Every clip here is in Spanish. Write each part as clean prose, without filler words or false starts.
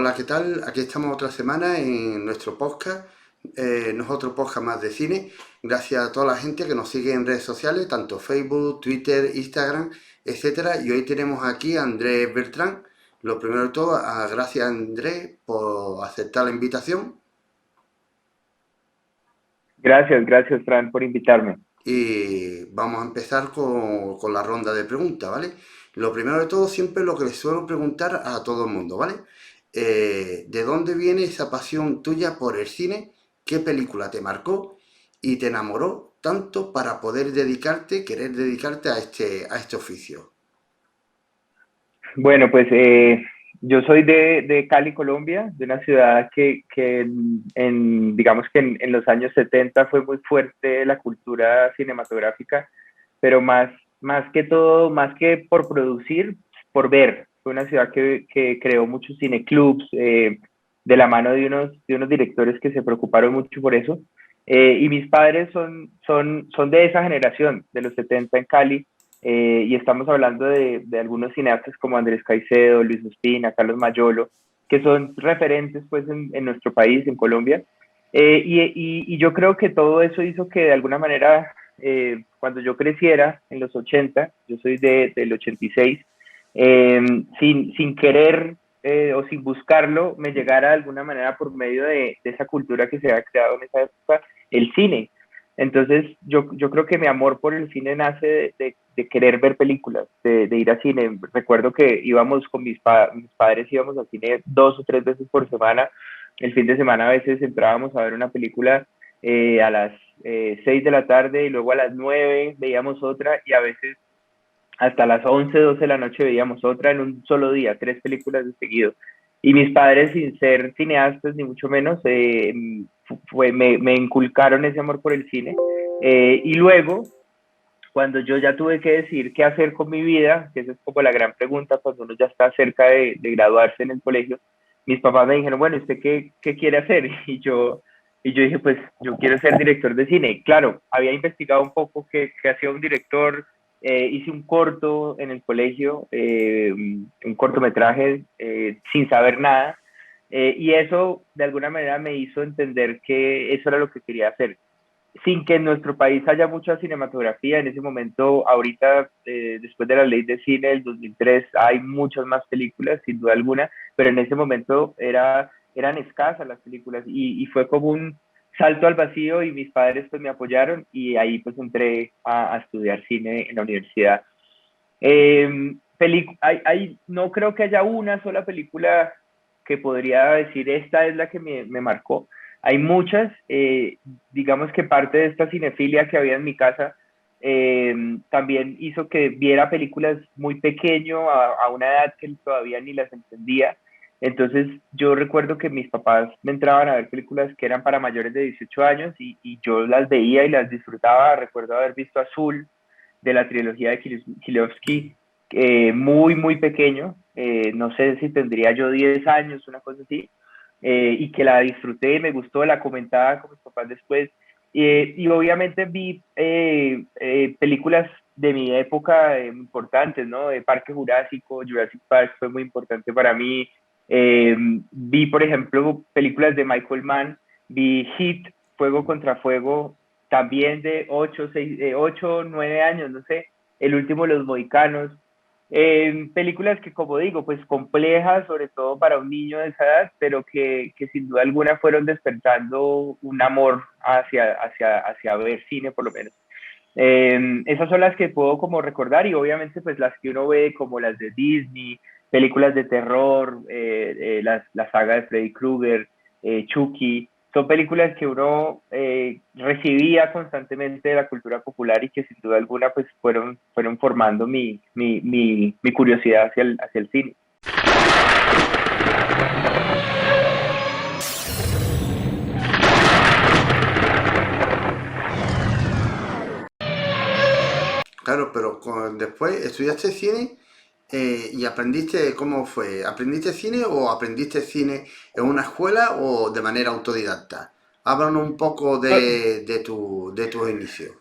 Hola, ¿qué tal? Aquí estamos otra semana en nuestro podcast. No es otro podcast más de cine. Gracias a toda la gente que nos sigue en redes sociales, tanto Facebook, Twitter, Instagram, etcétera. Y hoy tenemos aquí a Andrés Bertrán. Lo primero de todo, gracias Andrés por aceptar la invitación. Gracias, Fran, por invitarme. Y vamos a empezar con la ronda de preguntas, ¿vale? Lo primero de todo, siempre lo que les suelo preguntar a todo el mundo, ¿vale? ¿De dónde viene esa pasión tuya por el cine? ¿Qué película te marcó y te enamoró tanto para poder querer dedicarte a este oficio? Bueno, pues yo soy de Cali, Colombia, de una ciudad digamos que en los años 70 fue muy fuerte la cultura cinematográfica, pero más que todo, más que por producir, por ver. Fue una ciudad que creó muchos cineclubs de la mano de unos directores que se preocuparon mucho por eso. Y mis padres son de esa generación, de los 70 en Cali, y estamos hablando de algunos cineastas como Andrés Caicedo, Luis Ospina, Carlos Mayolo, que son referentes pues en nuestro país, en Colombia. Y yo creo que todo eso hizo que de alguna manera, cuando yo creciera en los 80, yo soy del 86, eh, sin querer o sin buscarlo, me llegara de alguna manera por medio de esa cultura que se ha creado en esa época, el cine. Entonces, yo creo que mi amor por el cine nace de querer ver películas, de ir al cine. Recuerdo que íbamos con mis padres, íbamos al cine 2 o 3 veces por semana. El fin de semana a veces entrábamos a ver una película a las 6 de la tarde y luego a las 9 veíamos otra y a veces hasta las 11 12 de la noche veíamos otra en un solo día, 3 películas de seguido. Y mis padres, sin ser cineastas, ni mucho menos, me inculcaron ese amor por el cine. Y luego, cuando yo ya tuve que decidir qué hacer con mi vida, que esa es como la gran pregunta cuando uno ya está cerca de graduarse en el colegio, mis papás me dijeron, bueno, ¿usted qué quiere hacer? Y yo dije, pues yo quiero ser director de cine. Claro, había investigado un poco qué hacía un director, hice un corto en el colegio, un cortometraje sin saber nada, y eso de alguna manera me hizo entender que eso era lo que quería hacer sin que en nuestro país haya mucha cinematografía. En ese momento, ahorita, después de la ley de cine del 2003, hay muchas más películas, sin duda alguna, pero en ese momento eran escasas las películas y fue como un salto al vacío y mis padres pues me apoyaron y ahí pues entré a estudiar cine en la universidad. No creo que haya una sola película que podría decir esta es la que me marcó. Hay muchas, digamos que parte de esta cinefilia que había en mi casa también hizo que viera películas muy pequeño, a una edad que todavía ni las entendía. Entonces yo recuerdo que mis papás me entraban a ver películas que eran para mayores de 18 años y yo las veía y las disfrutaba. Recuerdo haber visto Azul de la trilogía de Kieslowski, muy pequeño, no sé si tendría yo 10 años, una cosa así, y que la disfruté, me gustó, la comentaba con mis papás después, y obviamente vi películas de mi época importantes, ¿no? De Parque Jurásico, Jurassic Park fue muy importante para mí. Eh, Vi, por ejemplo, películas de Michael Mann, vi Hit, Fuego contra Fuego, también de 8, 9 años, no sé, el último Los Mohicanos, películas que como digo, pues complejas, sobre todo para un niño de esa edad, pero que sin duda alguna fueron despertando un amor hacia ver cine por lo menos. Esas son las que puedo como recordar y obviamente pues las que uno ve como las de Disney, películas de terror, la saga de Freddy Krueger, Chucky, son películas que uno recibía constantemente de la cultura popular y que sin duda alguna pues fueron formando mi curiosidad hacia el cine. Claro, pero después estudiaste cine y aprendiste, ¿cómo fue? ¿Aprendiste cine o aprendiste cine en una escuela o de manera autodidacta? Háblanos un poco de tus inicios.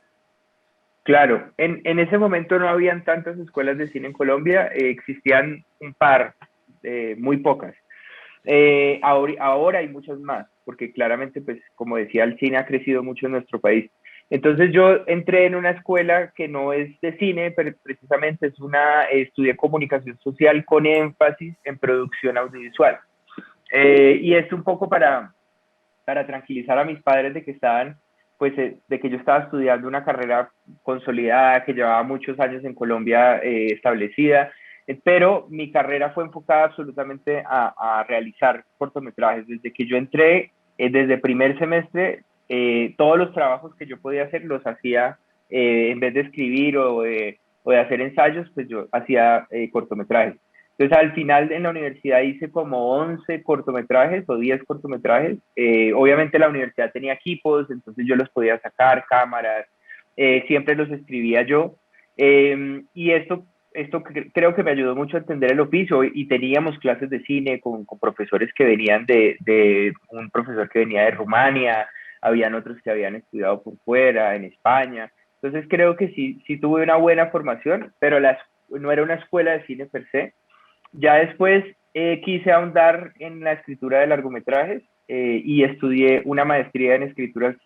Claro, en ese momento no habían tantas escuelas de cine en Colombia, existían un par, muy pocas. Ahora hay muchas más, porque claramente, pues, como decía, el cine ha crecido mucho en nuestro país. Entonces yo entré en una escuela que no es de cine, pero precisamente estudié comunicación social con énfasis en producción audiovisual. Y es un poco para tranquilizar a mis padres de que estaban, pues, de que yo estaba estudiando una carrera consolidada que llevaba muchos años en Colombia establecida, pero mi carrera fue enfocada absolutamente a realizar cortometrajes. Desde que yo entré, desde primer semestre, todos los trabajos que yo podía hacer los hacía en vez de escribir o de hacer ensayos, pues yo hacía cortometrajes. Entonces, al final en la universidad hice como 11 cortometrajes o 10 cortometrajes. Obviamente la universidad tenía equipos, entonces yo los podía sacar, cámaras, siempre los escribía yo. Y esto creo que me ayudó mucho a entender el oficio y teníamos clases de cine con profesores que venían de un profesor que venía de Rumania, habían otros que habían estudiado por fuera, en España. Entonces creo que sí tuve una buena formación, pero no era una escuela de cine per se. Ya después quise ahondar en la escritura de largometrajes y estudié una maestría en escrituras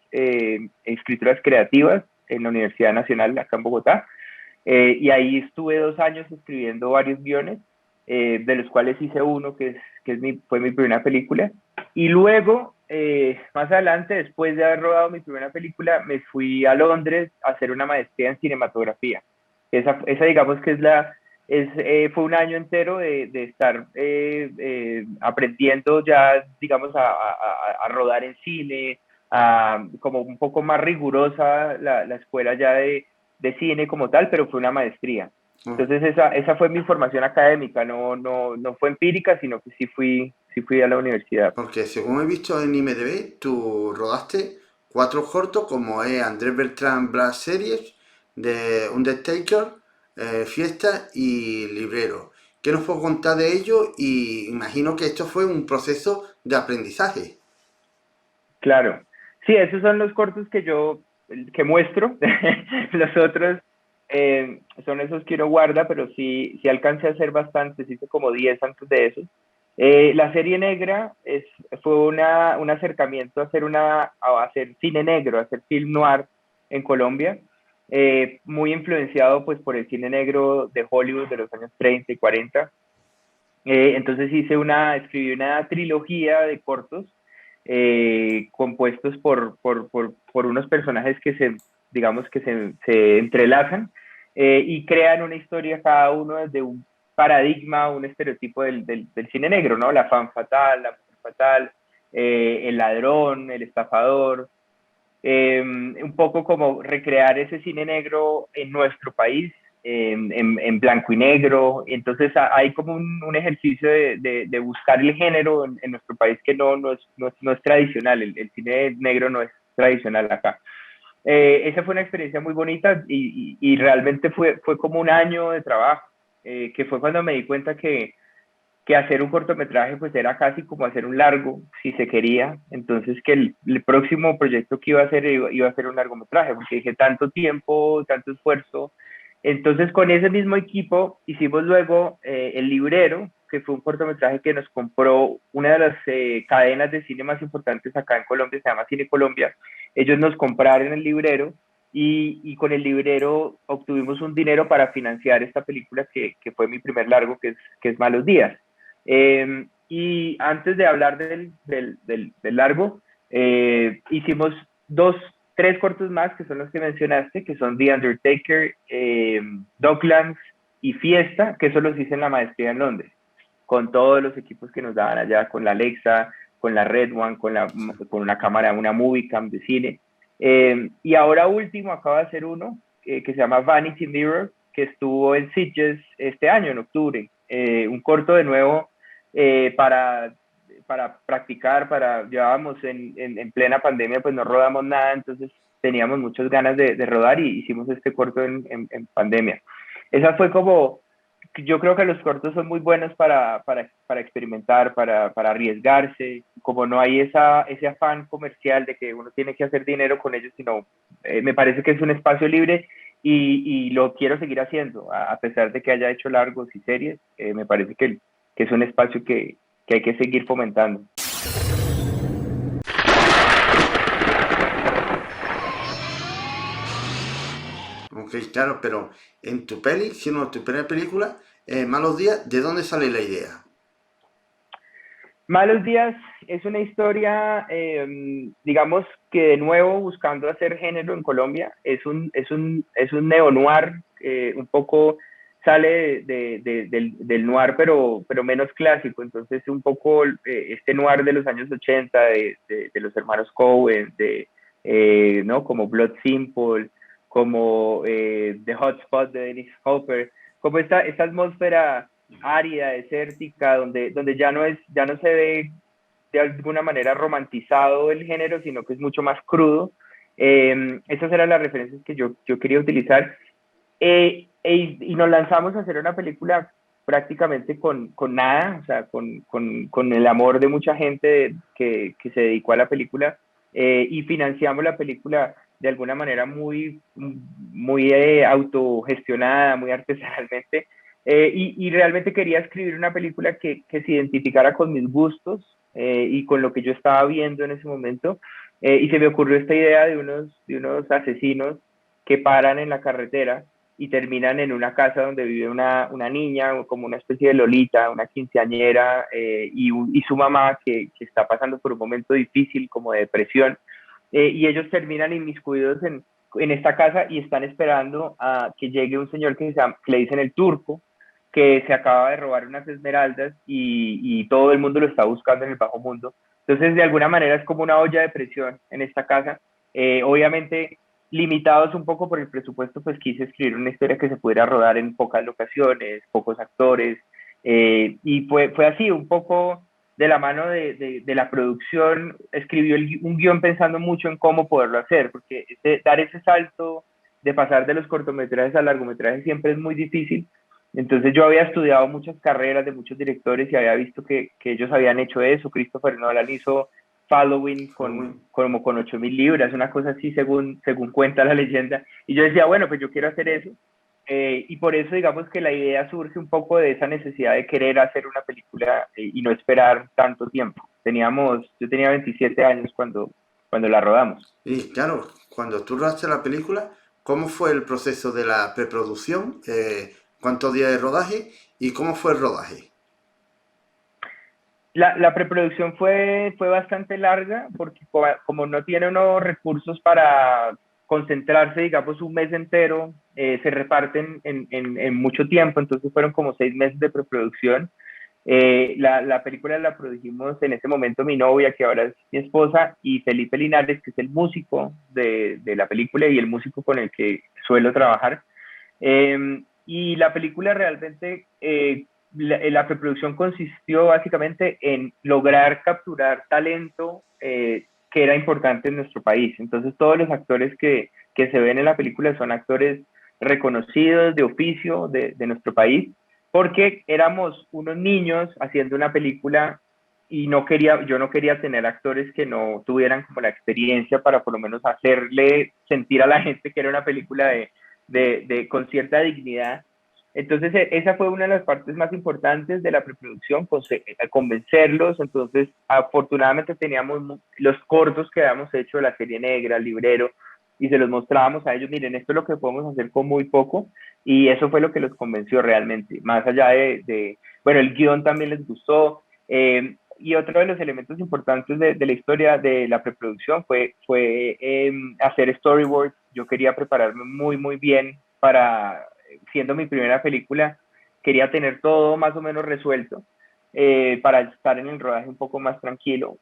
creativas en la Universidad Nacional acá en Bogotá. Y ahí estuve 2 años escribiendo varios guiones, de los cuales hice uno fue mi primera película. Y luego, más adelante, después de haber rodado mi primera película, me fui a Londres a hacer una maestría en cinematografía. Esa digamos que fue un año entero de estar aprendiendo ya, digamos, a rodar en cine, como un poco más rigurosa la escuela ya de cine como tal, pero fue una maestría. Mm. Entonces esa fue mi formación académica, no fue empírica, sino que sí fui a la universidad. Porque según he visto en IMDb, tú rodaste 4 cortos como es Andrés Beltrán Black Series, de Undertaker, Fiesta y Librero. ¿Qué nos puedo contar de ello? Y imagino que esto fue un proceso de aprendizaje. Claro. Sí, esos son los cortos que muestro. Los otros son esos que uno guarda, pero sí alcancé a hacer bastantes, hice como 10 antes de eso. La serie negra fue un acercamiento a hacer cine negro, a hacer film noir en Colombia, muy influenciado pues por el cine negro de Hollywood de los años 30 y 40. Entonces escribí una trilogía de cortos compuestos por unos personajes digamos que se entrelazan y crean una historia cada uno desde un paradigma, un estereotipo del cine negro, ¿no? La femme fatal, la mujer fatal, el ladrón, el estafador, un poco como recrear ese cine negro en nuestro país, en blanco y negro. Entonces hay como un ejercicio de buscar el género en nuestro país que no es tradicional, el cine negro no es tradicional acá. Esa fue una experiencia muy bonita y realmente fue como un año de trabajo, que fue cuando me di cuenta que hacer un cortometraje pues era casi como hacer un largo, si se quería. Entonces que el próximo proyecto que iba a hacer iba a ser un largometraje, porque dije tanto tiempo, tanto esfuerzo. Entonces con ese mismo equipo hicimos luego El Librero, que fue un cortometraje que nos compró una de las cadenas de cine más importantes acá en Colombia, se llama Cine Colombia. Ellos nos compraron El Librero y con El Librero obtuvimos un dinero para financiar esta película que fue mi primer largo, que es Malos Días. Y antes de hablar del largo, hicimos tres cortos más, que son los que mencionaste, que son The Undertaker, Docklands y Fiesta, que eso los hice en la maestría en Londres, con todos los equipos que nos daban allá, con la Alexa, con la Red One, con una cámara, una Movicam de cine. Y ahora último, acaba de hacer uno que se llama Vanity Mirror, que estuvo en Sitges este año, en octubre. Un corto de nuevo para practicar, llevábamos en plena pandemia, pues no rodamos nada, entonces teníamos muchas ganas de rodar y hicimos este corto en pandemia. Esa fue como, yo creo que los cortos son muy buenos para experimentar, para arriesgarse, como no hay ese afán comercial de que uno tiene que hacer dinero con ellos, sino me parece que es un espacio libre y lo quiero seguir haciendo, a pesar de que haya hecho largos y series, me parece que es un espacio que hay que seguir fomentando. Ok, claro, pero en tu peli, si no, tu primera película, Malos Días, ¿de dónde sale la idea? Malos Días es una historia, digamos que de nuevo buscando hacer género en Colombia, es un neo-noir, un poco sale del noir, pero menos clásico, entonces un poco este noir de los años 80, de los hermanos Coen, ¿no? Como Blood Simple, como The Hotspot de Dennis Hopper, como esta atmósfera árida, desértica, donde ya no se ve de alguna manera romantizado el género, sino que es mucho más crudo. Esas eran las referencias que yo quería utilizar. Y nos lanzamos a hacer una película prácticamente con nada, o sea, con el amor de mucha gente que se dedicó a la película, y financiamos la película de alguna manera muy autogestionada, muy artesanalmente, y realmente quería escribir una película que se identificara con mis gustos y con lo que yo estaba viendo en ese momento, y se me ocurrió esta idea de unos asesinos que paran en la carretera y terminan en una casa donde vive una niña, como una especie de Lolita, una quinceañera, y su mamá que está pasando por un momento difícil como de depresión, y ellos terminan inmiscuidos en esta casa y están esperando a que llegue un señor que le dicen el turco, que se acaba de robar unas esmeraldas y todo el mundo lo está buscando en el bajo mundo. Entonces, de alguna manera es como una olla de presión en esta casa. Obviamente, limitados un poco por el presupuesto, pues quise escribir una historia que se pudiera rodar en pocas locaciones, pocos actores, y fue así, un poco de la mano de la producción, escribió un guión pensando mucho en cómo poderlo hacer, porque dar ese salto de pasar de los cortometrajes al largometraje siempre es muy difícil. Entonces yo había estudiado muchas carreras de muchos directores y había visto que ellos habían hecho eso. Christopher Nolan hizo Following Halloween. como con 8.000 libras, una cosa así según cuenta la leyenda. Y yo decía, bueno, pues yo quiero hacer eso. Y por eso digamos que la idea surge un poco de esa necesidad de querer hacer una película y no esperar tanto tiempo. Yo tenía 27 años cuando la rodamos. Y claro, cuando tú rodaste la película, ¿cómo fue el proceso de la preproducción? ¿Cuántos días de rodaje? ¿Y cómo fue el rodaje? La preproducción fue bastante larga porque como no tiene unos recursos para concentrarse, digamos, un mes entero, se reparten en mucho tiempo, entonces fueron como 6 meses de preproducción. La película la produjimos en ese momento mi novia, que ahora es mi esposa, y Felipe Linares, que es el músico de la película y el músico con el que suelo trabajar. Y la película realmente, la preproducción consistió básicamente en lograr capturar talento que era importante en nuestro país. Entonces todos los actores que se ven en la película son actores reconocidos de oficio de nuestro país, porque éramos unos niños haciendo una película y yo no quería tener actores que no tuvieran como la experiencia para por lo menos hacerle sentir a la gente que era una película con cierta dignidad. Entonces, esa fue una de las partes más importantes de la preproducción, convencerlos. Entonces, afortunadamente teníamos los cortos que habíamos hecho, la serie negra, el librero, y se los mostrábamos a ellos, miren, esto es lo que podemos hacer con muy poco, y eso fue lo que los convenció realmente, más allá bueno, el guión también les gustó, y otro de los elementos importantes de la historia de la preproducción fue hacer storyboards. Yo quería prepararme muy bien para, siendo mi primera película, quería tener todo más o menos resuelto para estar en el rodaje un poco más tranquilo.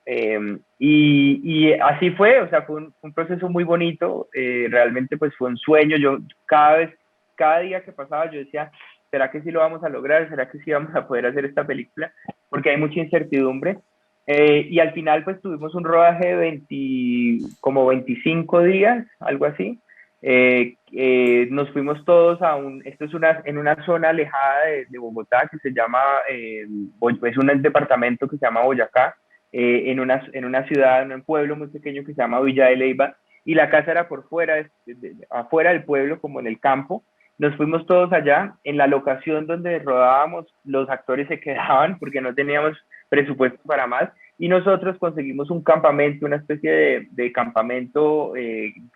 Y así fue, o sea, fue un proceso muy bonito, realmente pues fue un sueño. Yo cada día que pasaba yo decía, ¿será que sí lo vamos a lograr? ¿Será que sí vamos a poder hacer esta película? Porque hay mucha incertidumbre. Y al final pues tuvimos un rodaje de como 25 días, algo así. Nos fuimos todos esto es en una zona alejada de Bogotá que se llama, es un departamento que se llama Boyacá, en una ciudad, en un pueblo muy pequeño que se llama Villa de Leyva, y la casa era por fuera, afuera del pueblo, como en el campo. Nos fuimos todos allá, en la locación donde rodábamos, los actores se quedaban porque no teníamos presupuesto para más, y nosotros conseguimos un campamento, una especie de campamento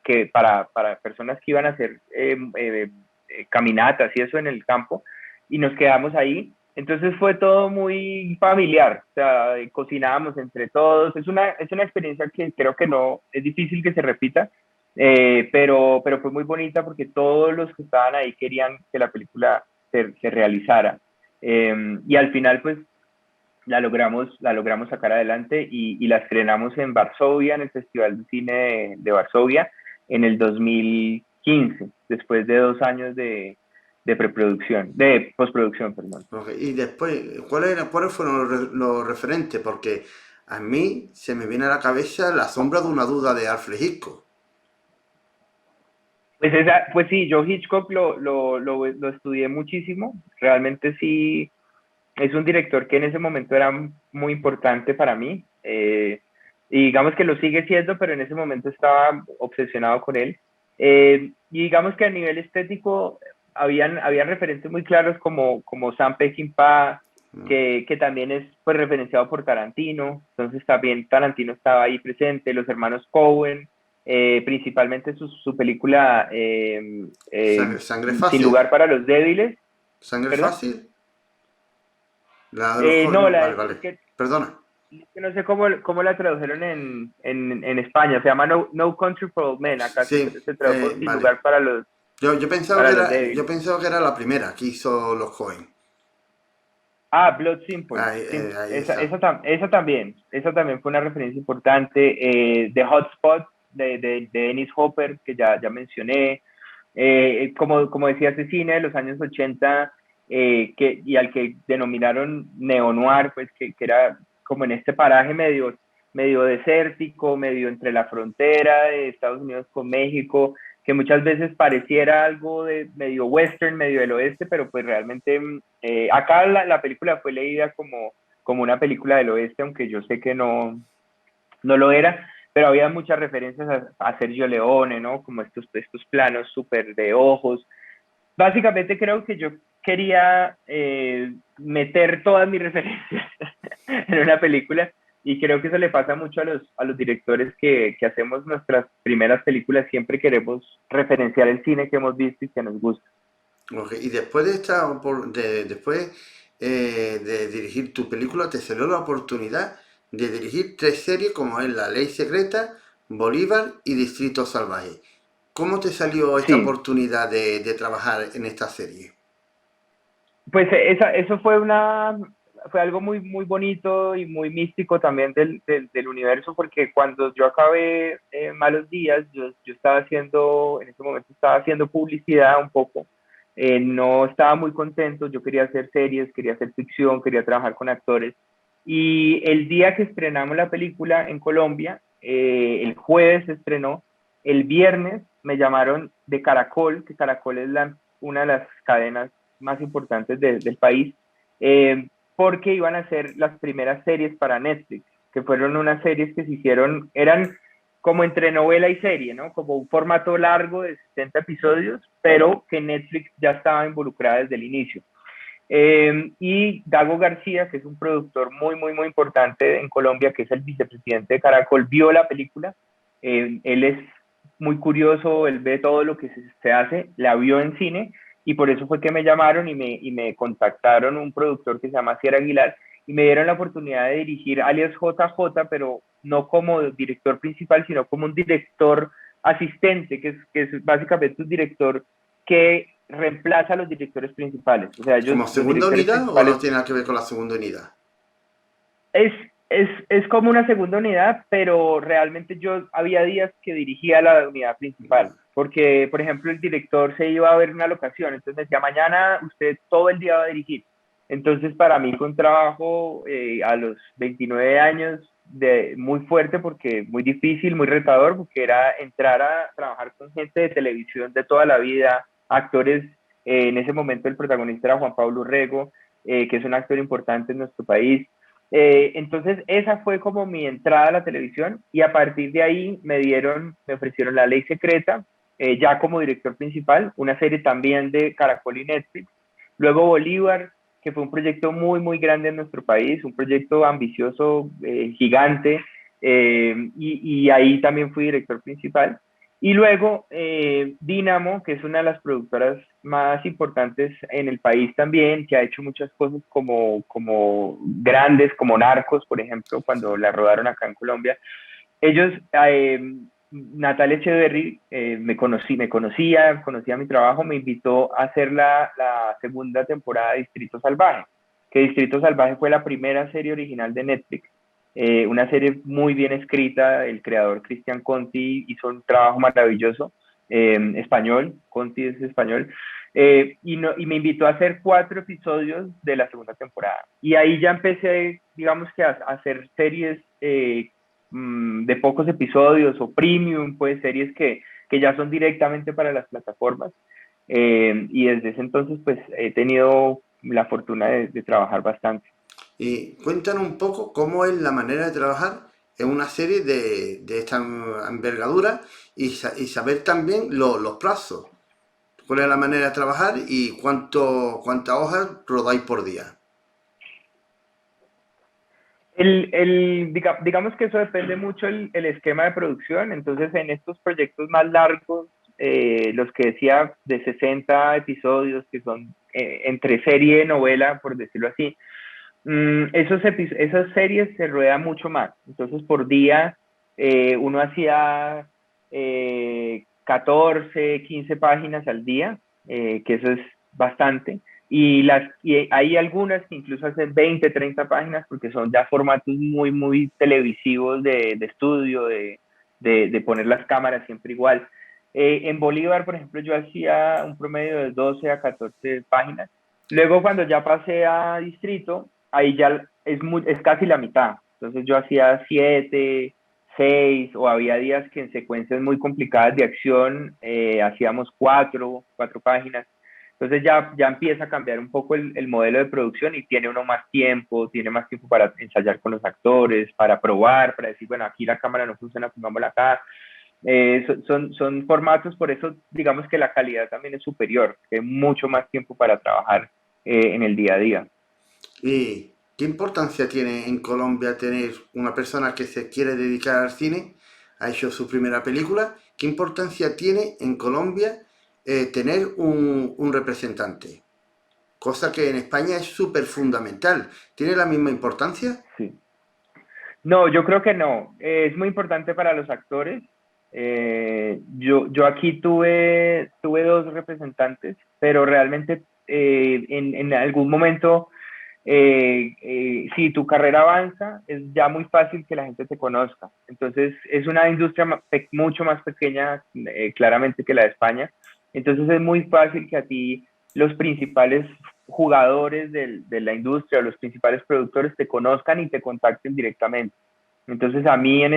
que para personas que iban a hacer caminatas y eso en el campo, y nos quedamos ahí. Entonces fue todo muy familiar, o sea, cocinábamos entre todos. Es una experiencia que creo que no, es difícil que se repita, pero fue muy bonita porque todos los que estaban ahí querían que la película se realizara. Y al final, pues, la logramos sacar adelante y la estrenamos en Varsovia, en el Festival de Cine de Varsovia, en el 2015, después de 2 años de preproducción, de postproducción, perdón. Ok, y después, ¿cuáles fueron los referentes? Porque a mí se me viene a la cabeza La sombra de una duda de Alfred Hitchcock. Pues sí, yo Hitchcock lo estudié muchísimo, realmente sí, es un director que en ese momento era muy importante para mí, y digamos que lo sigue siendo, pero en ese momento estaba obsesionado con él. Y digamos que a nivel estético habían referentes muy claros como Sam Peckinpah, ¿No? que también es pues referenciado por Tarantino, entonces también Tarantino estaba ahí presente, los hermanos Coen, principalmente su película Sangre Sin fácil. lugar para los débiles, Sangre ¿perdón? fácil. La de los No, jóvenes. Vale, vale. Perdona. es que no sé cómo la tradujeron en España. Se llama No Country for Old Men. Acá Sí, se tradujo Sin vale. lugar para para los Yo débiles. pensaba que era la primera que hizo los Coen. Ah, Blood Simple. Ahí está. Esa también fue una referencia importante. The Hotspot de Dennis Hopper, que ya mencioné. Como decía ese cine de los años 80, y al que denominaron neo-noir, pues que era como en este paraje medio desértico, medio entre la frontera de Estados Unidos con México, que muchas veces pareciera algo de medio western, medio del oeste, pero pues realmente acá la película fue leída como una película del oeste, aunque yo sé que no lo era, pero había muchas referencias a Sergio Leone, ¿no? Como estos planos súper de ojos. Básicamente creo que yo quería meter todas mis referencias en una película y creo que eso le pasa mucho a los directores que hacemos nuestras primeras películas, siempre queremos referenciar el cine que hemos visto y que nos gusta. Ok, y después después de dirigir tu película, te salió la oportunidad de dirigir tres series como es La Ley Secreta, Bolívar y Distrito Salvaje. ¿Cómo te salió esta Sí, oportunidad de trabajar en esta serie? pues eso fue algo muy bonito y muy místico también del universo, porque cuando yo acabé Malos Días, yo estaba en ese momento estaba haciendo publicidad un poco, no estaba muy contento, yo quería hacer series, quería hacer ficción, quería trabajar con actores, y el día que estrenamos la película en Colombia, el jueves se estrenó, el viernes me llamaron de Caracol, que Caracol es una de las cadenas más importantes del país, eh, porque iban a ser las primeras series para Netflix, que fueron unas series que se hicieron, eran como entre novela y serie, ¿no? Como un formato largo de 60 episodios, pero que Netflix ya estaba involucrada desde el inicio. Y Dago García, que es un productor muy importante en Colombia, que es el vicepresidente de Caracol, vio la película. Él es muy curioso, él ve todo lo que se hace, la vio en cine y por eso fue que me llamaron y me contactaron un productor que se llama Sierra Aguilar y me dieron la oportunidad de dirigir alias JJ, pero no como director principal, sino como un director asistente, que es básicamente un director que reemplaza a los directores principales. O sea, ¿Como los segunda directores unidad o no principales tiene nada que ver con la segunda unidad? es como una segunda unidad, pero realmente yo había días que dirigía la unidad principal, porque, por ejemplo, el director se iba a ver una locación, entonces me decía, mañana usted todo el día va a dirigir. Entonces, para mí fue un trabajo a los 29 años muy fuerte, porque muy difícil, muy retador, porque era entrar a trabajar con gente de televisión de toda la vida, actores, en ese momento el protagonista era Juan Pablo Rego, que es un actor importante en nuestro país. Entonces, esa fue como mi entrada a la televisión y a partir de ahí me ofrecieron La Ley Secreta, ya como director principal, una serie también de Caracol y Netflix. Luego Bolívar, que fue un proyecto muy, muy grande en nuestro país, un proyecto ambicioso, gigante, y ahí también fui director principal. Y luego Dynamo, que es una de las productoras más importantes en el país también, que ha hecho muchas cosas como grandes, como Narcos, por ejemplo, cuando la rodaron acá en Colombia. Ellos, Natalia Echeverry, conocía mi trabajo, me invitó a hacer la segunda temporada de Distrito Salvaje, que Distrito Salvaje fue la primera serie original de Netflix. Una serie muy bien escrita, el creador Cristian Conti hizo un trabajo maravilloso, español, Conti es español, y me invitó a hacer 4 episodios de la segunda temporada. Y ahí ya empecé, digamos que a hacer series de pocos episodios o premium, pues series que ya son directamente para las plataformas. Y desde ese entonces, pues he tenido la fortuna de trabajar bastante. Y cuéntanos un poco cómo es la manera de trabajar en una serie de esta envergadura y saber también los plazos. ¿Cuál es la manera de trabajar y cuántas hojas rodáis por día? Digamos que eso depende mucho el esquema de producción. Entonces, en estos proyectos más largos, los que decía de 60 episodios, que son entre serie y novela, por decirlo así, esas series se ruedan mucho más. Entonces, por día, uno hacía 14, 15 páginas al día, que eso es bastante. Y hay algunas que incluso hacen 20, 30 páginas porque son ya formatos muy, muy televisivos de estudio, de poner las cámaras siempre igual. En Bolívar, por ejemplo, yo hacía un promedio de 12 a 14 páginas. Luego, cuando ya pasé a distrito, ahí ya es casi la mitad. Entonces yo hacía 7, 6, o había días que en secuencias muy complicadas de acción hacíamos 4 páginas. Entonces ya empieza a cambiar un poco el modelo de producción y tiene más tiempo para ensayar con los actores, para probar, para decir, bueno, aquí la cámara no funciona, pongámosla acá. Son formatos, por eso digamos que la calidad también es superior, hay mucho más tiempo para trabajar en el día a día. ¿Y qué importancia tiene en Colombia tener una persona que se quiere dedicar al cine? Ha hecho su primera película. ¿Qué importancia tiene en Colombia tener un representante? Cosa que en España es súper fundamental. ¿Tiene la misma importancia? Sí. No, yo creo que no. Es muy importante para los actores. Yo aquí tuve 2 representantes, pero realmente en algún momento, si tu carrera avanza, es ya muy fácil que la gente te conozca. Entonces, es una industria mucho más pequeña, claramente, que la de España. Entonces, es muy fácil que a ti los principales jugadores de la industria, los principales productores te conozcan y te contacten directamente. Entonces a mí en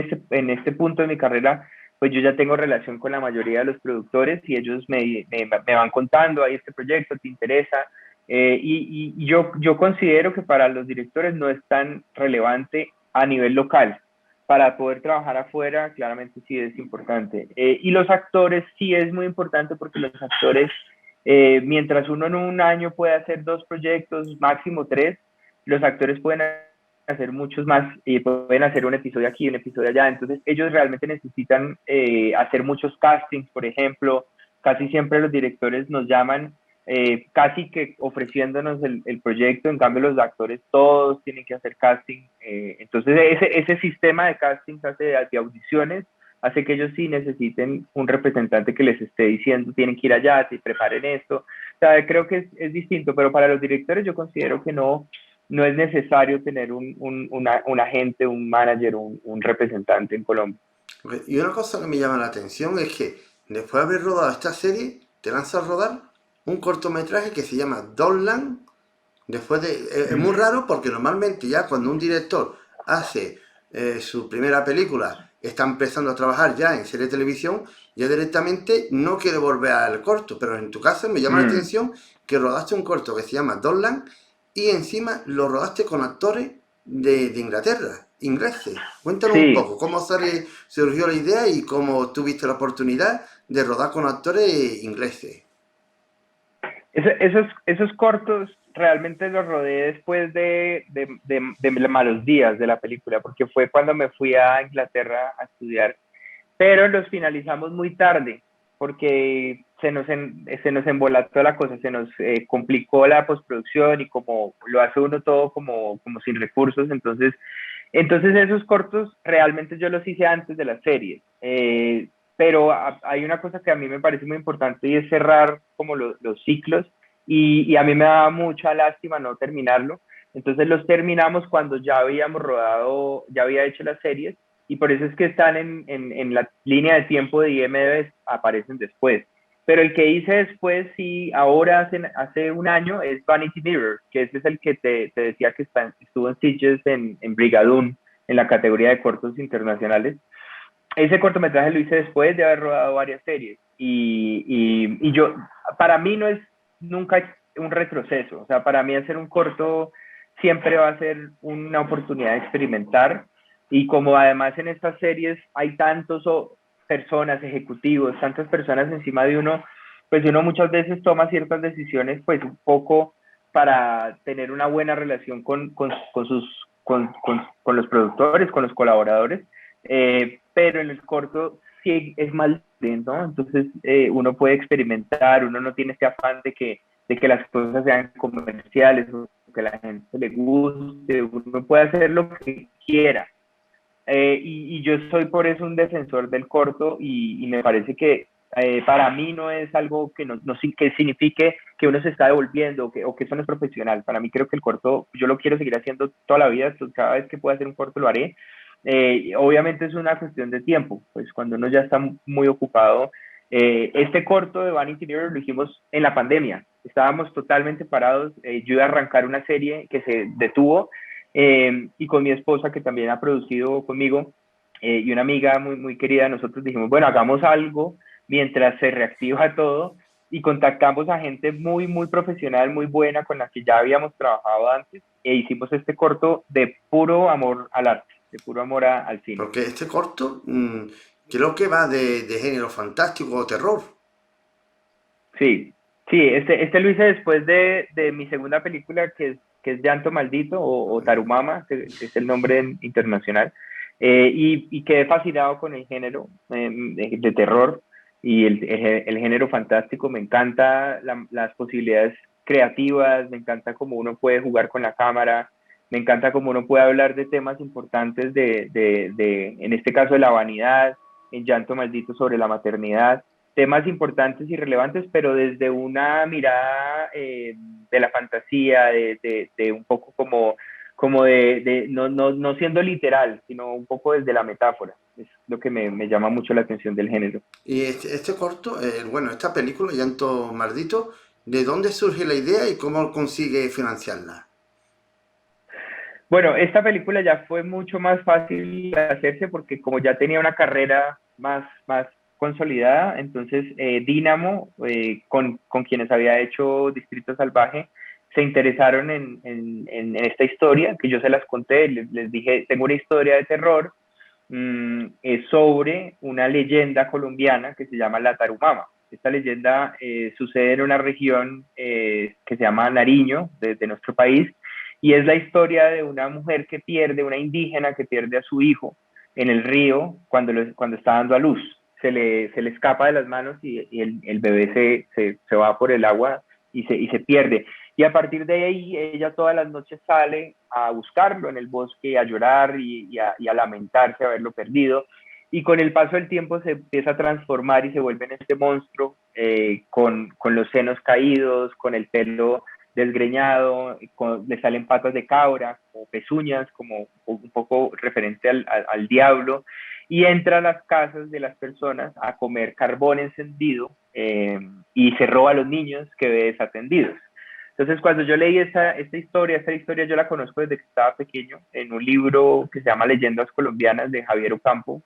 este punto de mi carrera, pues yo ya tengo relación con la mayoría de los productores y ellos me van contando, hay este proyecto, ¿te interesa? Y yo considero que para los directores no es tan relevante a nivel local. Para poder trabajar afuera, claramente sí es importante. Y los actores sí es muy importante porque los actores, mientras uno en un año puede hacer 2 proyectos, máximo 3, los actores pueden hacer muchos más y pueden hacer un episodio aquí, un episodio allá. Entonces ellos realmente necesitan hacer muchos castings, por ejemplo. Casi siempre los directores nos llaman casi que ofreciéndonos el proyecto, en cambio los actores todos tienen que hacer casting. Entonces ese sistema de casting de audiciones hace que ellos sí necesiten un representante que les esté diciendo tienen que ir allá, se preparen esto. O sea, creo que es distinto, pero para los directores yo considero que no es necesario tener un agente, un manager, un representante en Colombia. Y una cosa que me llama la atención es que después de haber rodado esta serie, te lanzas a rodar un cortometraje que se llama Dogland. Es muy raro porque normalmente ya cuando un director hace su primera película, está empezando a trabajar ya en serie de televisión, ya directamente no quiere volver al corto, pero en tu caso me llama la atención que rodaste un corto que se llama Dogland y encima lo rodaste con actores de Inglaterra, ingleses. Cuéntanos un Sí, poco cómo surgió la idea y cómo tuviste la oportunidad de rodar con actores ingleses. Esos cortos realmente los rodeé después de Malos Días de la película, porque fue cuando me fui a Inglaterra a estudiar, pero los finalizamos muy tarde, porque se nos embolató la cosa, se nos complicó la postproducción y como lo hace uno todo como sin recursos, entonces esos cortos realmente yo los hice antes de la serie. Pero hay una cosa que a mí me parece muy importante y es cerrar como los ciclos y a mí me da mucha lástima no terminarlo. Entonces los terminamos cuando ya habíamos rodado, ya había hecho las series y por eso es que están en la línea de tiempo de IMDb, aparecen después. Pero el que hice después, sí, ahora hace un año, es Vanity Mirror, que ese es el que te decía que estuvo en Sitges en Brigadoon, en la categoría de cortos internacionales. Ese cortometraje lo hice después de haber rodado varias series y yo, para mí no es nunca un retroceso, o sea, para mí hacer un corto siempre va a ser una oportunidad de experimentar y como además en estas series hay tantos personas, ejecutivos, tantas personas encima de uno, pues uno muchas veces toma ciertas decisiones pues un poco para tener una buena relación con los productores, con los colaboradores, pero en el corto sí es más lento, ¿no? Entonces uno puede experimentar, uno no tiene este afán de que las cosas sean comerciales o que a la gente le guste, uno puede hacer lo que quiera. Y yo soy por eso un defensor del corto y me parece que para mí no es algo que, no que signifique que uno se está devolviendo o que eso no es profesional. Para mí creo que el corto yo lo quiero seguir haciendo toda la vida, cada vez que pueda hacer un corto lo haré. Obviamente es una cuestión de tiempo, pues cuando uno ya está muy ocupado. Este corto de Vanity Mirror lo hicimos en la pandemia, estábamos totalmente parados, yo iba a arrancar una serie que se detuvo y con mi esposa que también ha producido conmigo y una amiga muy querida, nosotros dijimos, bueno, hagamos algo mientras se reactiva todo y contactamos a gente muy profesional, muy buena con la que ya habíamos trabajado antes e hicimos este corto de puro amor al arte, de puro amor al cine. Porque este corto creo que va de género fantástico o terror. Sí, sí, este lo hice después de mi segunda película que es Llanto Maldito o Tarumama, que es el nombre internacional, y quedé fascinado con el género de terror y el género fantástico. Me encanta las posibilidades creativas, me encanta cómo uno puede jugar con la cámara, me encanta cómo uno puede hablar de temas importantes en este caso, de la vanidad, en Llanto Maldito sobre la maternidad, temas importantes y relevantes, pero desde una mirada de la fantasía, de un poco como no siendo literal, sino un poco desde la metáfora. Es lo que me llama mucho la atención del género. Y este corto, bueno, esta película, Llanto Maldito, ¿de dónde surge la idea y cómo consigue financiarla? Bueno, esta película ya fue mucho más fácil de hacerse porque como ya tenía una carrera más consolidada, entonces Dynamo, con quienes había hecho Distrito Salvaje, se interesaron en esta historia, que yo se las conté, les dije, tengo una historia de terror sobre una leyenda colombiana que se llama la Tarumama. Esta leyenda sucede en una región que se llama Nariño, de nuestro país, y es la historia de una mujer que pierde, una indígena que pierde a su hijo en el río cuando está dando a luz. Se le escapa de las manos y el bebé se va por el agua y se pierde. Y a partir de ahí, ella todas las noches sale a buscarlo en el bosque, a llorar y a lamentarse haberlo perdido. Y con el paso del tiempo se empieza a transformar y se vuelve en este monstruo con los senos caídos, con el pelo desgreñado, le salen patas de cabra, como pezuñas, como un poco referente al diablo, y entra a las casas de las personas a comer carbón encendido y se roba a los niños que ve desatendidos. Entonces, cuando yo leí esta historia yo la conozco desde que estaba pequeño, en un libro que se llama Leyendas Colombianas de Javier Ocampo.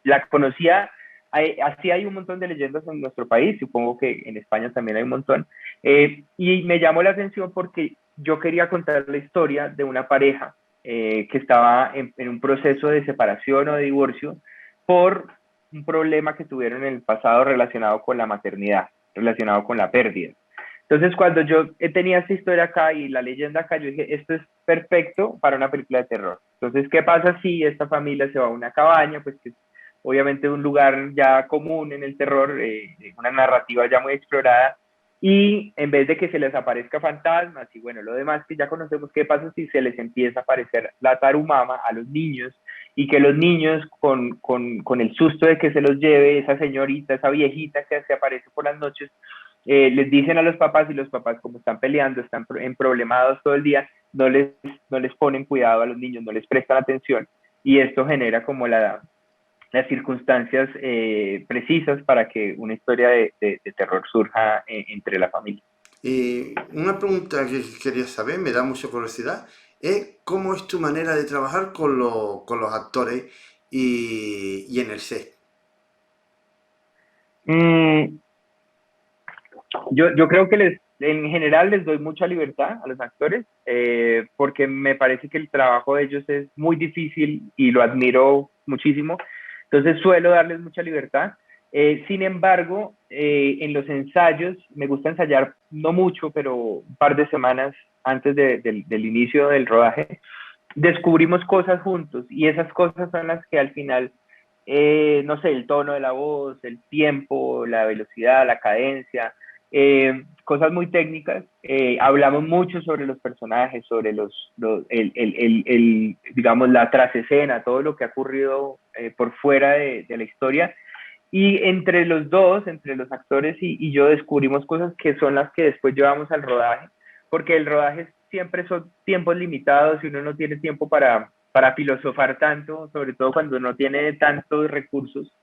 La conocía, así hay un montón de leyendas en nuestro país, supongo que en España también hay un montón, y me llamó la atención porque yo quería contar la historia de una pareja que estaba en un proceso de separación o de divorcio por un problema que tuvieron en el pasado relacionado con la maternidad, relacionado con la pérdida. Entonces, cuando yo tenía esta historia acá y la leyenda acá, yo dije, esto es perfecto para una película de terror. Entonces, ¿qué pasa si esta familia se va a una cabaña? Pues que es obviamente un lugar ya común en el terror, una narrativa ya muy explorada, y en vez de que se les aparezca fantasmas y bueno, lo demás que ya conocemos, ¿qué pasa si se les empieza a aparecer la tarumama a los niños y que los niños con el susto de que se los lleve esa señorita, esa viejita que se aparece por las noches, les dicen a los papás y los papás como están peleando, están en problemados todo el día, no les ponen cuidado a los niños, no les prestan atención y esto genera como las circunstancias precisas para que una historia de terror surja entre la familia. Y una pregunta que quería saber, me da mucha curiosidad, es cómo es tu manera de trabajar con los actores y en el set. Mm, yo creo que en general les doy mucha libertad a los actores porque me parece que el trabajo de ellos es muy difícil y lo admiro muchísimo. Entonces suelo darles mucha libertad. Sin embargo, en los ensayos, me gusta ensayar no mucho, pero un par de semanas antes del inicio del rodaje, descubrimos cosas juntos y esas cosas son las que al final, no sé, el tono de la voz, el tiempo, la velocidad, la cadencia, cosas muy técnicas. Hablamos mucho sobre los personajes, sobre digamos, la trasescena, todo lo que ha ocurrido por fuera de la historia. Y entre los dos, entre los actores y yo, descubrimos cosas que son las que después llevamos al rodaje, porque el rodaje siempre son tiempos limitados y uno no tiene tiempo para filosofar tanto, sobre todo cuando no tiene tantos recursos.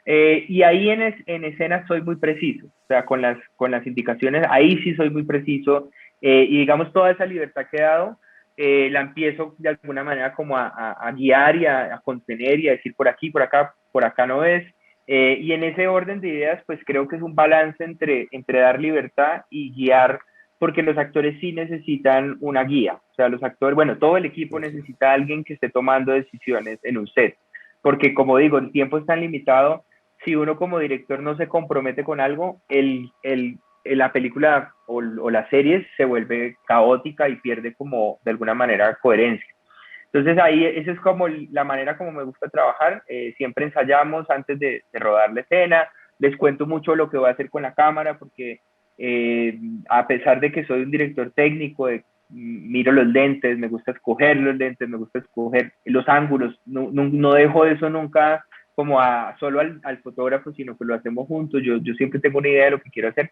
Y ahí en escena soy muy preciso, o sea, con las indicaciones, ahí sí soy muy preciso y digamos toda esa libertad que he dado, la empiezo de alguna manera como a guiar y a contener y a decir por aquí, por acá no es. Y en ese orden de ideas, pues creo que es un balance entre dar libertad y guiar, porque los actores sí necesitan una guía. O sea, los actores, bueno, todo el equipo necesita a alguien que esté tomando decisiones en un set, porque como digo, el tiempo es tan limitado, si uno como director no se compromete con algo, la película o la serie se vuelve caótica y pierde como de alguna manera coherencia. Entonces ahí esa es como la manera como me gusta trabajar. Siempre ensayamos antes de rodar la escena. Les cuento mucho lo que voy a hacer con la cámara porque eh, a pesar de que soy un director técnico, miro los lentes, me gusta escoger los lentes, me gusta escoger los ángulos. No dejo eso nunca como solo al fotógrafo, sino que lo hacemos juntos. Yo siempre tengo una idea de lo que quiero hacer.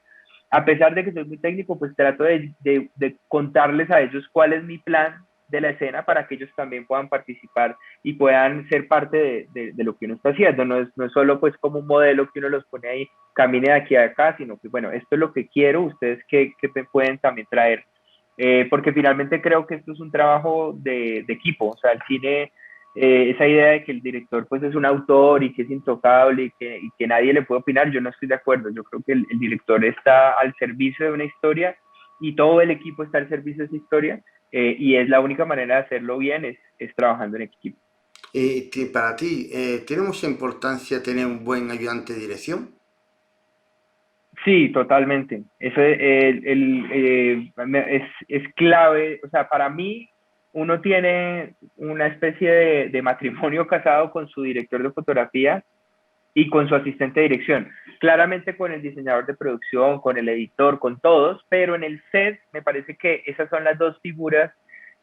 A pesar de que soy muy técnico, pues trato de contarles a ellos cuál es mi plan de la escena para que ellos también puedan participar y puedan ser parte de lo que uno está haciendo. No es solo pues como un modelo que uno los pone ahí, camine de aquí a acá, sino que bueno, esto es lo que quiero, ustedes qué pueden también traer. Porque finalmente creo que esto es un trabajo de equipo, o sea, el cine, esa idea de que el director pues es un autor y que es intocable y que nadie le puede opinar, yo no estoy de acuerdo, yo creo que el director está al servicio de una historia y todo el equipo está al servicio de esa historia y es la única manera de hacerlo bien es trabajando en equipo. Para ti, ¿tiene mucha importancia tener un buen ayudante de dirección? Sí, totalmente. Eso es clave. O sea, para mí, uno tiene una especie de matrimonio casado con su director de fotografía y con su asistente de dirección. Claramente con el diseñador de producción, con el editor, con todos, pero en el set me parece que esas son las dos figuras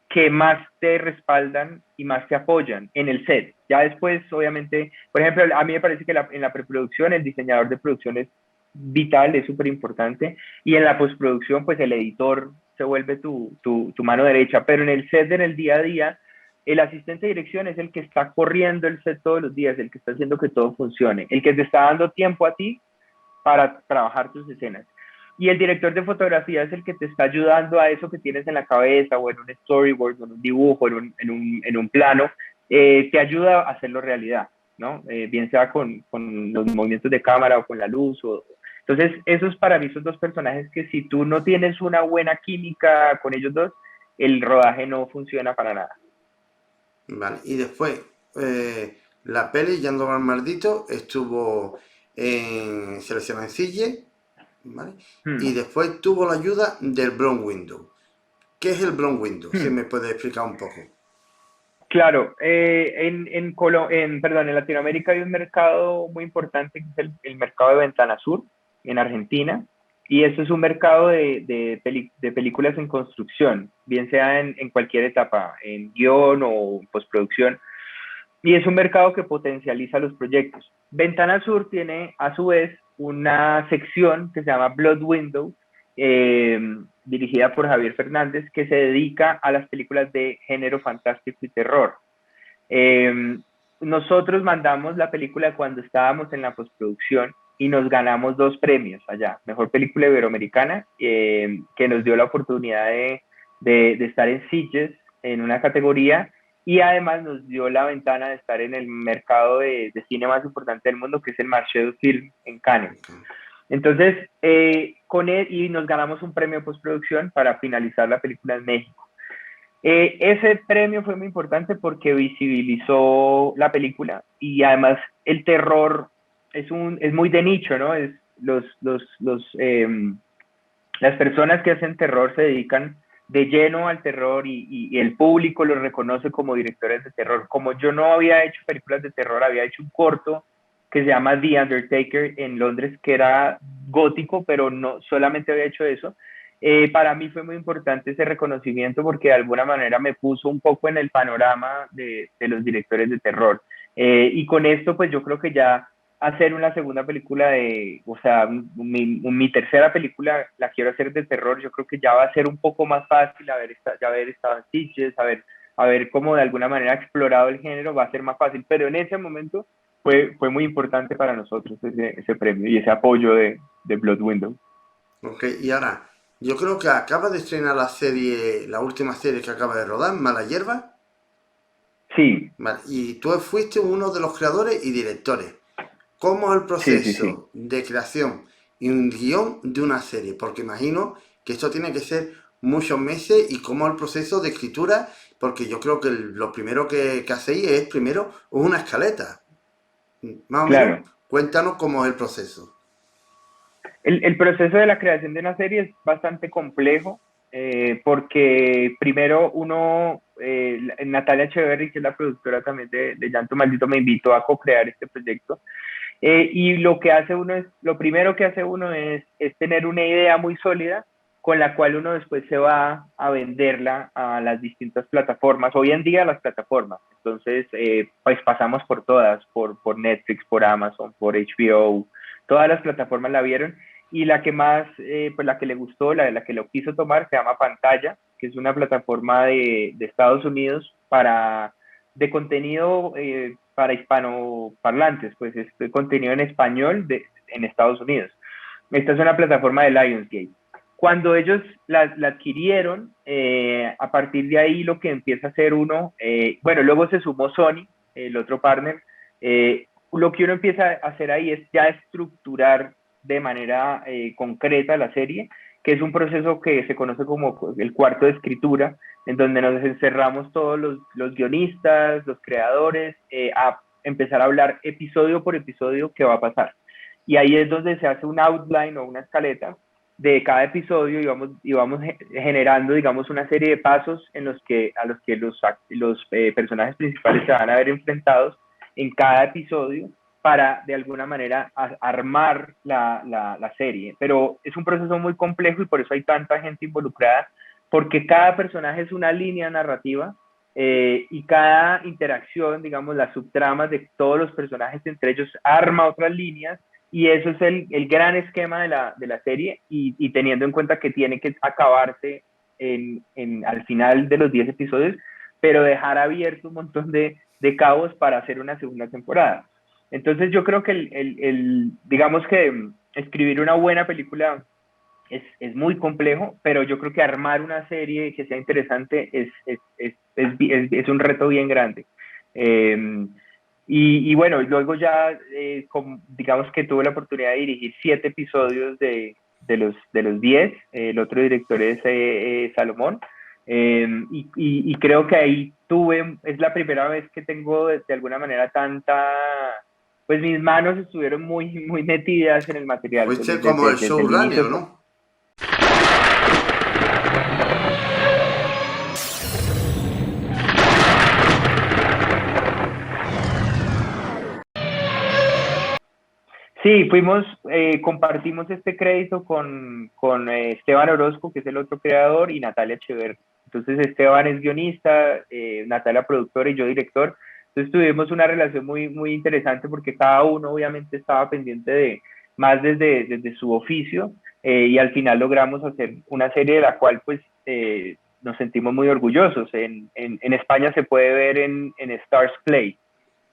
que más te respaldan y más te apoyan en el set. Ya después, obviamente, por ejemplo, a mí me parece que en la preproducción el diseñador de producción es vital, es súper importante, y en la postproducción, pues el editor se vuelve tu mano derecha, pero en el set, en el día a día, el asistente de dirección es el que está corriendo el set todos los días, el que está haciendo que todo funcione, el que te está dando tiempo a ti para trabajar tus escenas. Y el director de fotografía es el que te está ayudando a eso que tienes en la cabeza o en un storyboard, o en un dibujo, en un plano, te ayuda a hacerlo realidad, ¿no? Bien sea con los movimientos de cámara o con la luz. Entonces, esos para mí son dos personajes que si tú no tienes una buena química con ellos dos, el rodaje no funciona para nada. Vale, y después, la peli Yendo al Maldito estuvo en selección en Sille, ¿vale? Hmm, Y después tuvo la ayuda del Brown Window. ¿Qué es el Brown Window? Si hmm. me puede explicar un poco. Claro, perdón, en Latinoamérica hay un mercado muy importante que es el mercado de Ventana Sur, en Argentina, y eso es un mercado de películas en construcción, bien sea en cualquier etapa, en guión o postproducción, y es un mercado que potencializa los proyectos. Ventana Sur tiene a su vez una sección que se llama Blood Window, eh, dirigida por Javier Fernández, que se dedica a las películas de género fantástico y terror. Eh, Nosotros mandamos la película cuando estábamos en la postproducción y nos ganamos 2 premios allá. Mejor película iberoamericana, que nos dio la oportunidad de estar en Sitges en una categoría y además nos dio la ventana de estar en el mercado de cine más importante del mundo, que es el Marché du Film en Cannes. Entonces, con él y nos ganamos un premio de postproducción para finalizar la película en México. Ese premio fue muy importante porque visibilizó la película y además el terror es muy de nicho, ¿no? Las personas que hacen terror se dedican de lleno al terror y el público los reconoce como directores de terror. Como yo no había hecho películas de terror, había hecho un corto que se llama The Undertaker en Londres, que era gótico, pero no solamente había hecho eso. Para mí fue muy importante ese reconocimiento porque de alguna manera me puso un poco en el panorama de los directores de terror. Y con esto, pues yo creo que ya hacer una segunda película o sea, mi tercera película la quiero hacer de terror, yo creo que ya va a ser un poco más fácil haber estado en Sitges, haber cómo de alguna manera explorado el género, va a ser más fácil, pero en ese momento fue muy importante para nosotros ese premio y ese apoyo de Blood Window. Ok, y ahora, yo creo que acaba de estrenar la serie, la última serie que acaba de rodar, Mala Hierba. Sí, Vale, y tú fuiste uno de los creadores y directores. ¿Cómo es el sí, sí, sí. proceso de creación y un guión de una serie? Porque imagino que esto tiene que ser muchos meses y cómo es el proceso de escritura, porque yo creo que lo primero que hacéis es primero una escaleta. Más o menos, Claro. cuéntanos cómo es el proceso. El proceso de la creación de una serie es bastante complejo porque primero Natalia Echeverry, que es la productora también de Llanto Maldito, me invitó a co-crear este proyecto. Y lo primero que hace uno es tener una idea muy sólida con la cual uno después se va a venderla a las distintas plataformas. Hoy en día las plataformas. Entonces, pues pasamos por todas, por Netflix, por Amazon, por HBO. Todas las plataformas la vieron y la que más, pues la que le gustó, la que lo quiso tomar, se llama Pantalla, que es una plataforma de Estados Unidos de contenido para hispanoparlantes, pues es de contenido en español en Estados Unidos. Esta es una plataforma de Lionsgate. Cuando ellos la adquirieron, a partir de ahí lo que empieza a hacer uno, bueno, luego se sumó Sony, el otro partner, lo que uno empieza a hacer ahí es ya estructurar de manera concreta la serie, que es un proceso que se conoce como el cuarto de escritura, en donde nos encerramos todos los guionistas, los creadores, a empezar a hablar episodio por episodio qué va a pasar. Y ahí es donde se hace un outline o una escaleta de cada episodio y vamos generando, digamos, una serie de pasos a los que los personajes principales se van a ver enfrentados en cada episodio para de alguna manera armar la serie. Pero es un proceso muy complejo y por eso hay tanta gente involucrada, porque cada personaje es una línea narrativa y cada interacción, digamos, las subtramas de todos los personajes entre ellos arma otras líneas y eso es el gran esquema de la serie y teniendo en cuenta que tiene que acabarse al final de los 10 episodios, pero dejar abierto un montón de cabos para hacer una segunda temporada. Entonces yo creo que digamos que escribir una buena película es muy complejo, pero yo creo que armar una serie que sea interesante es un reto bien grande. Eh, y bueno, luego ya, digamos que tuve la oportunidad de dirigir 7 episodios de los 10. El otro director es Salomón. Y creo que ahí es la primera vez que tengo de alguna manera pues mis manos estuvieron muy metidas en el material, pues Fuiste como el desde el showrunner, inicio. ¿no? Sí, fuimos, compartimos este crédito con Esteban Orozco, que es el otro creador, y Natalia Echeverri. Entonces Esteban es guionista, Natalia productora y yo director. Entonces tuvimos una relación muy interesante porque cada uno obviamente estaba pendiente de más desde su oficio, y al final logramos hacer una serie de la cual pues nos sentimos muy orgullosos. En España se puede ver en Stars Play,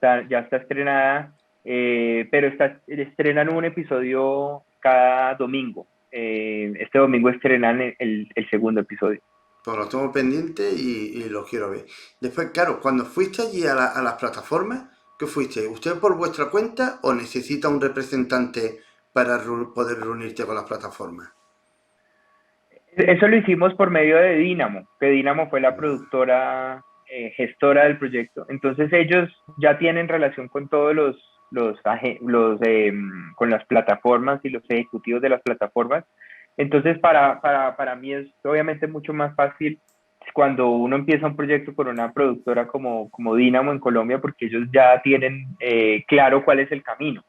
ya está estrenada, pero estrenan un episodio cada domingo. Este domingo estrenan el segundo episodio. Pues lo tengo pendiente y lo quiero ver. Después, claro, cuando fuiste allí a las plataformas, ¿qué fuiste? ¿Usted por vuestra cuenta o necesita un representante para poder reunirte con las plataformas? Eso lo hicimos por medio de Dynamo, que Dynamo fue la productora gestora del proyecto. Entonces ellos ya tienen relación con todos con las plataformas y los ejecutivos de las plataformas. Entonces para mí es obviamente mucho más fácil cuando uno empieza un proyecto con una productora como Dynamo en Colombia, porque ellos ya tienen claro cuál es el camino.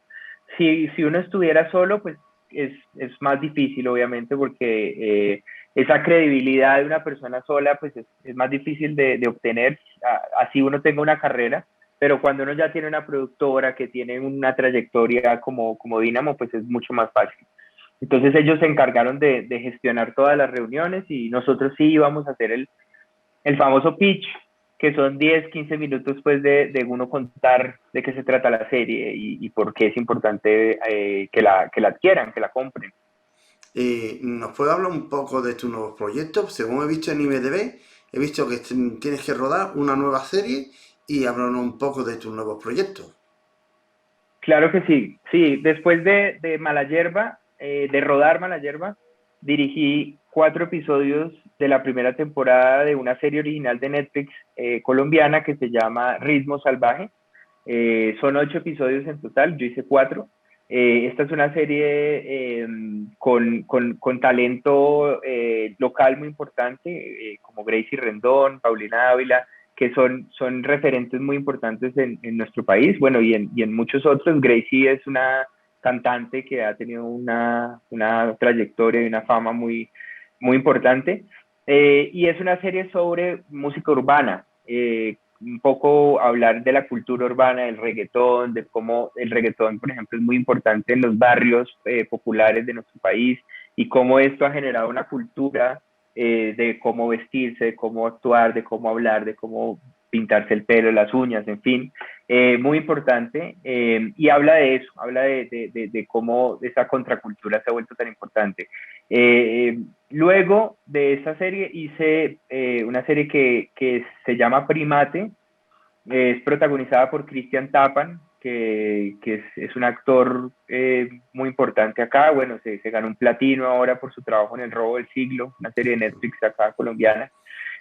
Si uno estuviera solo, pues es más difícil, obviamente, porque esa credibilidad de una persona sola, pues es más difícil de obtener, así uno tenga una carrera, pero cuando uno ya tiene una productora que tiene una trayectoria como Dynamo, pues es mucho más fácil. Entonces ellos se encargaron de gestionar todas las reuniones y nosotros sí íbamos a hacer el famoso pitch, que son 10 15 minutos pues de uno contar de qué se trata la serie y por qué es importante que la adquieran, que la compren. ¿Nos puede hablar un poco de tus nuevos proyectos? Según he visto en IMDb, he visto que tienes que rodar una nueva serie y háblanos un poco de tus nuevos proyectos. Claro que sí, sí, después de Mala Yerba, de rodar Mala Yerba, dirigí 4 episodios de la primera temporada de una serie original de Netflix colombiana que se llama Ritmo Salvaje. Son 8 episodios en total, yo hice 4. Esta es una serie con talento local muy importante, como Gracie Rendón, Paulina Ávila, que son referentes muy importantes en nuestro país, bueno, y en muchos otros. Gracie es una cantante que ha tenido una trayectoria y una fama muy importante. Y es una serie sobre música urbana, un poco hablar de la cultura urbana, del reggaetón, de cómo el reggaetón, por ejemplo, es muy importante en los barrios populares de nuestro país y cómo esto ha generado una cultura de cómo vestirse, de cómo actuar, de cómo hablar, de cómo pintarse el pelo, las uñas, en fin, muy importante, y habla de eso, habla de cómo esa contracultura se ha vuelto tan importante. Luego de esa serie hice una serie que se llama Primate, es protagonizada por Cristian Tapan, que es un actor muy importante acá. Bueno, se ganó un platino ahora por su trabajo en El Robo del Siglo, una serie de Netflix acá colombiana.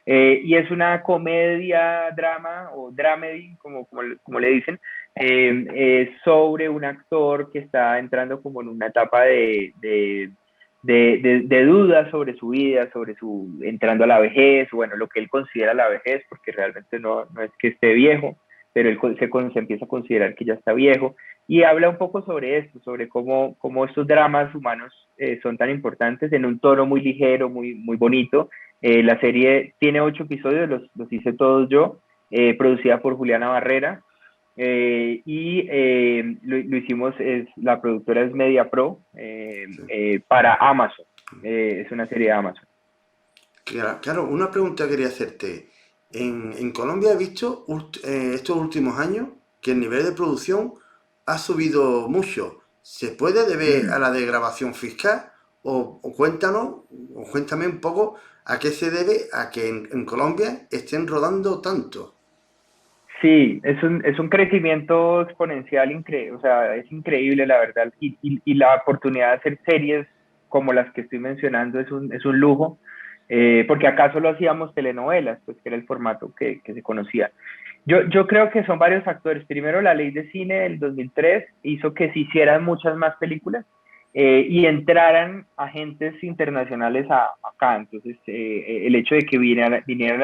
Y es una comedia, drama o dramedy, como le dicen, sobre un actor que está entrando como en una etapa de dudas sobre su vida, sobre su entrando a la vejez, bueno, lo que él considera la vejez, porque realmente no es que esté viejo, pero él se empieza a considerar que ya está viejo, y habla un poco sobre esto, sobre cómo estos dramas humanos son tan importantes en un tono muy ligero, muy bonito. La serie tiene 8 episodios, los hice todos yo, producida por Juliana Barrera, y lo hicimos, la productora es Media Pro, Sí. para Amazon. Es una serie de Amazon. Claro, una pregunta quería hacerte. En Colombia he visto estos últimos años que el nivel de producción ha subido mucho. ¿Se puede deber a Mm. la degradación fiscal? O cuéntanos, o cuéntame un poco a qué se debe a que en Colombia estén rodando tanto. Sí, es un crecimiento exponencial, o sea, es increíble la verdad, y la oportunidad de hacer series como las que estoy mencionando es un lujo, porque acá solo hacíamos telenovelas, pues que era el formato que se conocía. Yo creo que son varios factores. Primero, la ley de cine del 2003 hizo que se hicieran muchas más películas y entraran agentes internacionales acá. Entonces, el hecho de que vinieran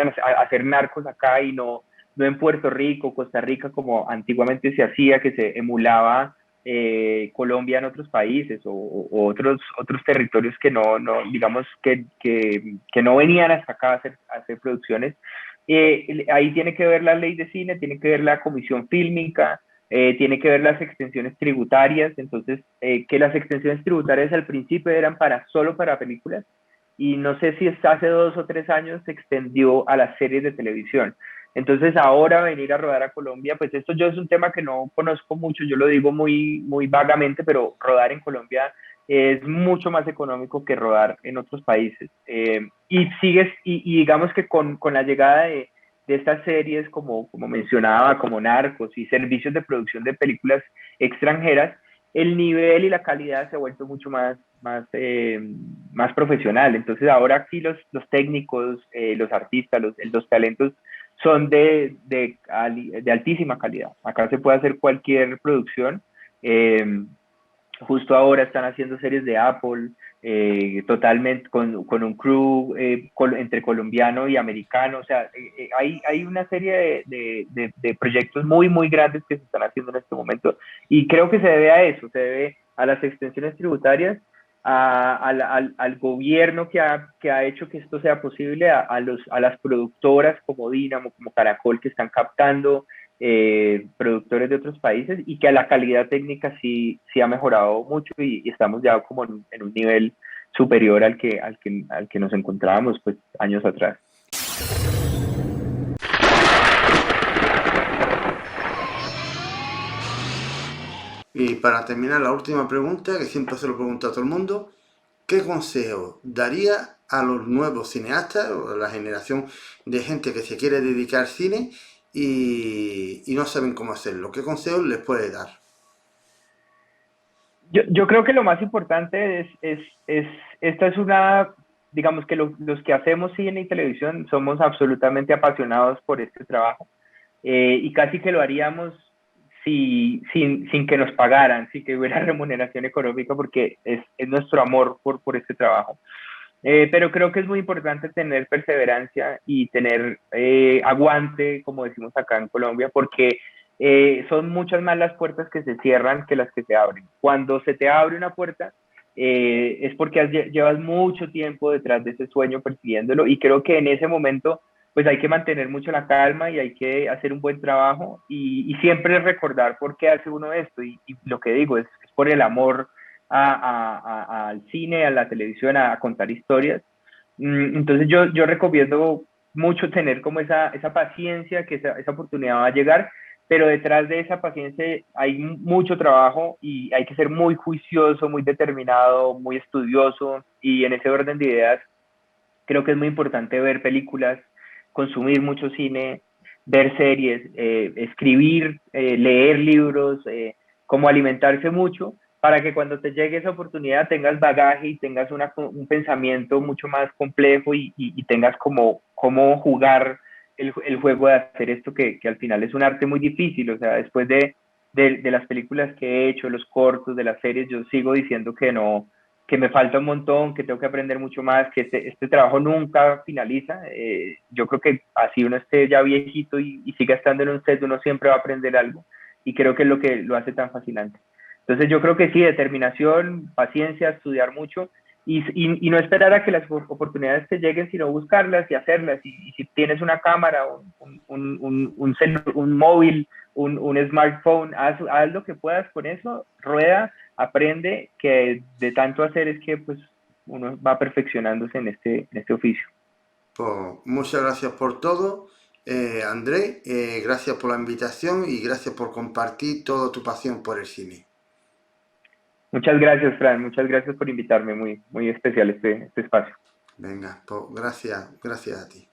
a hacer narcos acá y no en Puerto Rico, Costa Rica, como antiguamente se hacía, que se emulaba Colombia en otros países o otros territorios que digamos, que no venían hasta acá a hacer producciones. Ahí tiene que ver la ley de cine, tiene que ver la comisión fílmica, tiene que ver las extensiones tributarias. Entonces, que las extensiones tributarias al principio eran solo para películas, y no sé si hace 2 o 3 años se extendió a las series de televisión. Entonces, ahora venir a rodar a Colombia, pues esto yo es un tema que no conozco mucho, yo lo digo muy vagamente, pero rodar en Colombia es mucho más económico que rodar en otros países. Y digamos que con la llegada de estas series, como mencionaba, como Narcos y servicios de producción de películas extranjeras, el nivel y la calidad se ha vuelto mucho más profesional. Entonces ahora aquí los técnicos, los artistas, los talentos son de altísima calidad. Acá se puede hacer cualquier producción. Eh, Justo ahora están haciendo series de Apple, totalmente con un crew entre colombiano y americano. O sea, hay una serie de proyectos muy grandes que se están haciendo en este momento, y creo que se debe a eso, se debe a las extensiones tributarias, al gobierno que ha hecho que esto sea posible, a las productoras como Dynamo, como Caracol, que están captando productores de otros países, y que a la calidad técnica sí ha mejorado mucho, y estamos ya como en un nivel superior al que nos encontrábamos pues años atrás. Y para terminar, la última pregunta, que siempre se lo pregunto a todo el mundo, ¿qué consejo daría a los nuevos cineastas o a la generación de gente que se quiere dedicar al cine y no saben cómo hacerlo? ¿Qué consejos les puede dar? Yo creo que lo más importante esta es digamos que los que hacemos cine y televisión somos absolutamente apasionados por este trabajo, y casi que lo haríamos sin que nos pagaran, sin que hubiera remuneración económica, porque es nuestro amor por este trabajo. Pero creo que es muy importante tener perseverancia y tener aguante, como decimos acá en Colombia, porque son muchas más las puertas que se cierran que las que se abren. Cuando se te abre una puerta, es porque llevas mucho tiempo detrás de ese sueño persiguiéndolo, y creo que en ese momento pues hay que mantener mucho la calma y hay que hacer un buen trabajo, y siempre recordar por qué hace uno esto, y lo que digo es por el amor al cine, a la televisión, a contar historias. Entonces yo recomiendo mucho tener como esa paciencia, que esa oportunidad va a llegar, pero detrás de esa paciencia hay mucho trabajo, y hay que ser muy juicioso, muy determinado, muy estudioso, y en ese orden de ideas creo que es muy importante ver películas, consumir mucho cine, ver series, escribir, leer libros, como alimentarse mucho, para que cuando te llegue esa oportunidad tengas bagaje y tengas un pensamiento mucho más complejo, y tengas como jugar el juego de hacer esto, que al final es un arte muy difícil. O sea, después de las películas que he hecho, los cortos, de las series, yo sigo diciendo que no, que me falta un montón, que tengo que aprender mucho más, que este trabajo nunca finaliza. Yo creo que así uno esté ya viejito y siga estando en un set, uno siempre va a aprender algo, y creo que es lo que lo hace tan fascinante. Entonces yo creo que sí, determinación, paciencia, estudiar mucho, y no esperar a que las oportunidades te lleguen, sino buscarlas y hacerlas. Y si tienes una cámara, un móvil, un smartphone, haz lo que puedas con eso, rueda, aprende, que de tanto hacer es que pues uno va perfeccionándose en este oficio. Pues muchas gracias por todo, André. Gracias por la invitación y gracias por compartir toda tu pasión por el cine. Muchas gracias, Fran, muchas gracias por invitarme, muy especial este espacio. Venga, pues gracias, gracias a ti.